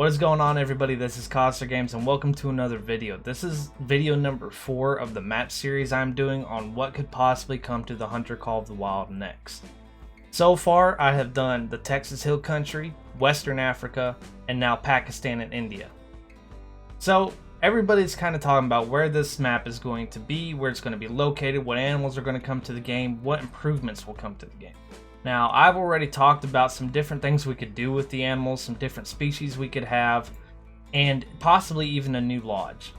What is going on, everybody? This is Coster Games and welcome to another video. This is video number 4 of the map series I'm doing on what could possibly come to the Hunter Call of the Wild next. So far I have done the Texas Hill Country, Western Africa, and now Pakistan and India. So everybody's kind of talking about where this map is going to be, where it's going to be located, what animals are going to come to the game, what improvements will come to the game. Now, I've already talked about some different things we could do with the animals, some different species we could have, and possibly even a new lodge.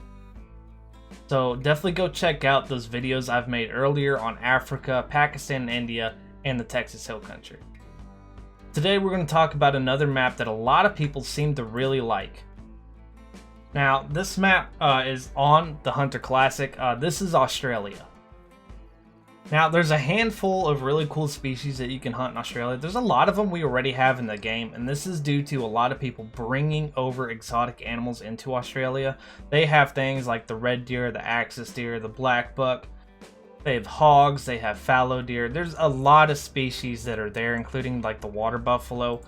So definitely go check out those videos I've made earlier on Africa, Pakistan and India, and the Texas Hill Country. Today we're going to talk about another map that a lot of people seem to really like. Now, this map is on the Hunter Classic. This is Australia. Now, there's a handful of really cool species that you can hunt in Australia. There's a lot of them we already have in the game, and this is due to a lot of people bringing over exotic animals into Australia. They have things like the red deer, the axis deer, the black buck. They have hogs, they have fallow deer. There's a lot of species that are there, including like the water buffalo,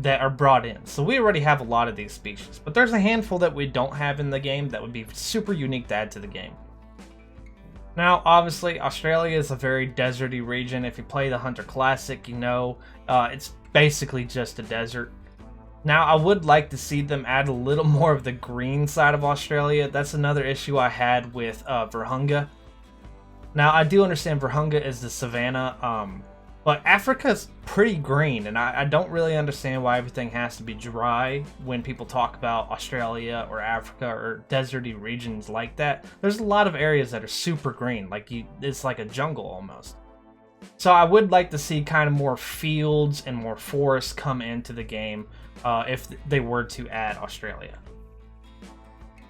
that are brought in. So we already have a lot of these species, but there's a handful that we don't have in the game that would be super unique to add to the game. Now, obviously, Australia is a very deserty region. If you play the Hunter Classic, you know it's basically just a desert. Now, I would like to see them add a little more of the green side of Australia. That's another issue I had with Virunga. Now, I do understand Virunga is the savanna, but Africa's pretty green, and I don't really understand why everything has to be dry when people talk about Australia or Africa or deserty regions like that. There's a lot of areas that are super green, it's like a jungle almost. So I would like to see kind of more fields and more forests come into the game if they were to add Australia.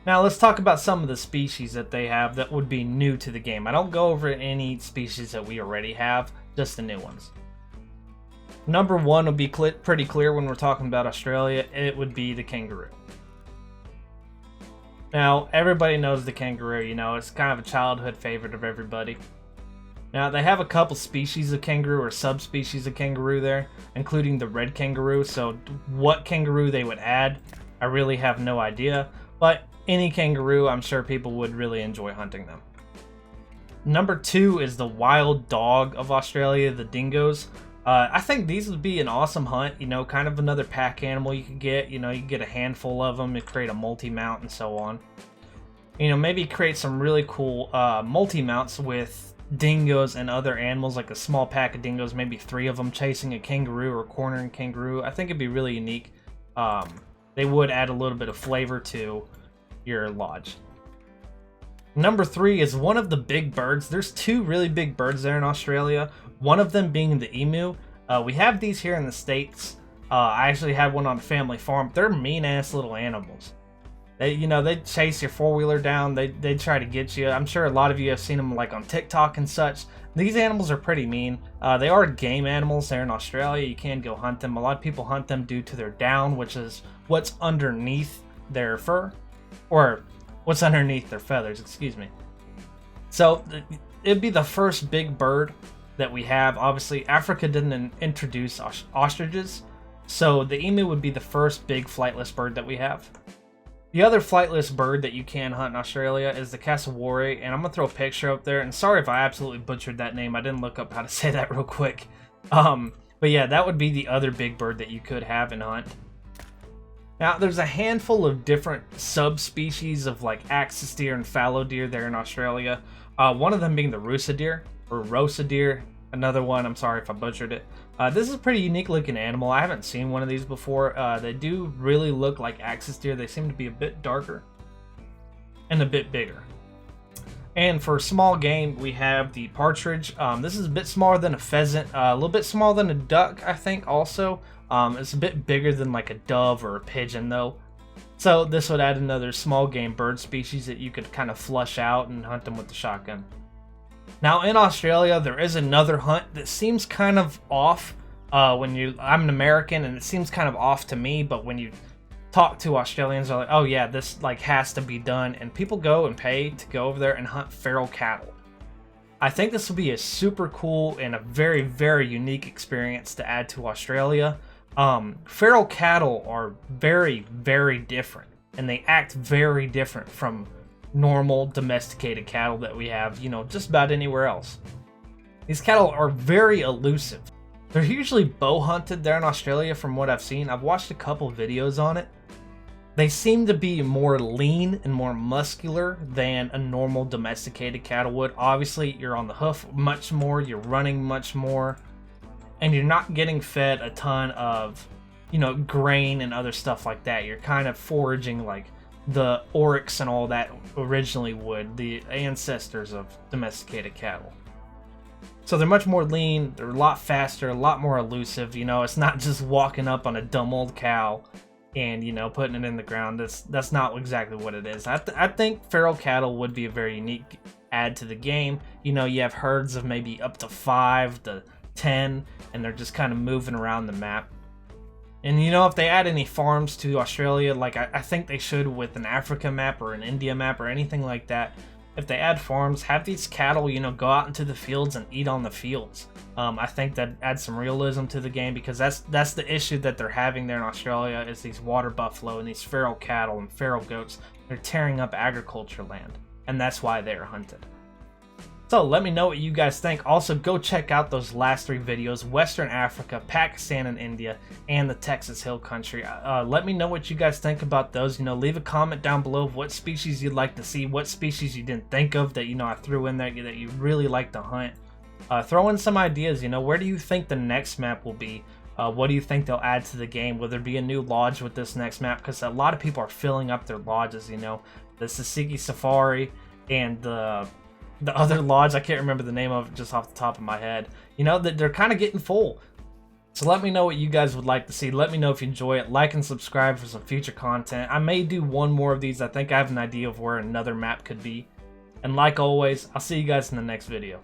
Now let's talk about some of the species that they have that would be new to the game. I don't go over any species that we already have, just the new ones. Number 1 will be pretty clear when we're talking about Australia. It would be the kangaroo. Now, everybody knows the kangaroo, you know, it's kind of a childhood favorite of everybody. Now, they have a couple species of kangaroo or subspecies of kangaroo there, including the red kangaroo, so what kangaroo they would add, I really have no idea, but any kangaroo, I'm sure people would really enjoy hunting them. Number 2 is the wild dog of Australia, the dingoes. I think these would be an awesome hunt, you know, kind of another pack animal you could get. You know, you could get a handful of them and create a multi-mount and so on. You know, maybe create some really cool multi-mounts with dingoes and other animals, like a small pack of dingoes, maybe 3 of them chasing a kangaroo or cornering a kangaroo. I think it'd be really unique. They would add a little bit of flavor to your lodge. Number 3 is one of the big birds. There's 2 really big birds there in Australia. One of them being the emu. We have these here in the States. I actually had one on a family farm. They're mean-ass little animals. They chase your four-wheeler down. They try to get you. I'm sure a lot of you have seen them like on TikTok and such. These animals are pretty mean. They are game animals there in Australia. You can go hunt them. A lot of people hunt them due to their down, which is what's underneath their fur. Or what's underneath their feathers, excuse me. So it'd be the first big bird that we have. Obviously, Africa didn't introduce ostriches, so the emu would be the first big flightless bird that we have. The other flightless bird that you can hunt in Australia is the cassowary, and I'm going to throw a picture up there, and sorry if I absolutely butchered that name. I didn't look up how to say that real quick. But yeah, that would be the other big bird that you could have and hunt. Now, there's a handful of different subspecies of like axis deer and fallow deer there in Australia. One of them being the rusa deer, or rosa deer. Another one, I'm sorry if I butchered it. This is a pretty unique looking animal. I haven't seen one of these before. They do really look like axis deer. They seem to be a bit darker and a bit bigger. And for small game, we have the partridge. This is a bit smaller than a pheasant, a little bit smaller than a duck, I think also. It's a bit bigger than like a dove or a pigeon though. So this would add another small game bird species that you could kind of flush out and hunt them with the shotgun. Now in Australia, there is another hunt that seems kind of off. I'm an American and it seems kind of off to me, but when you talk to Australians, they're like, oh yeah, this like has to be done. And people go and pay to go over there and hunt feral cattle. I think this will be a super cool and a very, very unique experience to add to Australia. Feral cattle are very, very different, and they act very different from normal domesticated cattle that we have, you know, just about anywhere else. These cattle are very elusive. They're usually bow hunted there in Australia from what I've seen. I've watched a couple videos on it. They seem to be more lean and more muscular than a normal domesticated cattle would. Obviously, you're on the hoof much more, you're running much more, and you're not getting fed a ton of, you know, grain and other stuff like that. You're kind of foraging like the oryx and all that originally would, the ancestors of domesticated cattle. So they're much more lean, they're a lot faster, a lot more elusive. You know, it's not just walking up on a dumb old cow and, you know, putting it in the ground. That's not exactly what it is. I think feral cattle would be a very unique add to the game. You know, you have herds of maybe up to 5 to 10, and they're just kind of moving around the map. And, you know, if they add any farms to Australia, like I think they should with an Africa map or an India map or anything like that, if they add farms, have these cattle, you know, go out into the fields and eat on the fields. I think that adds some realism to the game, because that's the issue that they're having there in Australia, is these water buffalo and these feral cattle and feral goats. They're tearing up agriculture land, and that's why they're hunted. So let me know what you guys think. Also, go check out those last 3 videos: Western Africa, Pakistan and India, and the Texas Hill Country. Let me know what you guys think about those. You know, leave a comment down below of what species you'd like to see, what species you didn't think of that, you know, I threw in there that you really like to hunt. Throw in some ideas. You know, where do you think the next map will be? What do you think they'll add to the game? Will there be a new lodge with this next map? Because a lot of people are filling up their lodges, you know. The Sasiki Safari and the other lodge, I can't remember the name of it just off the top of my head. You know, that they're kind of getting full. So let me know what you guys would like to see. Let me know if you enjoy it. Like and subscribe for some future content. I may do one more of these. I think I have an idea of where another map could be. And like always, I'll see you guys in the next video.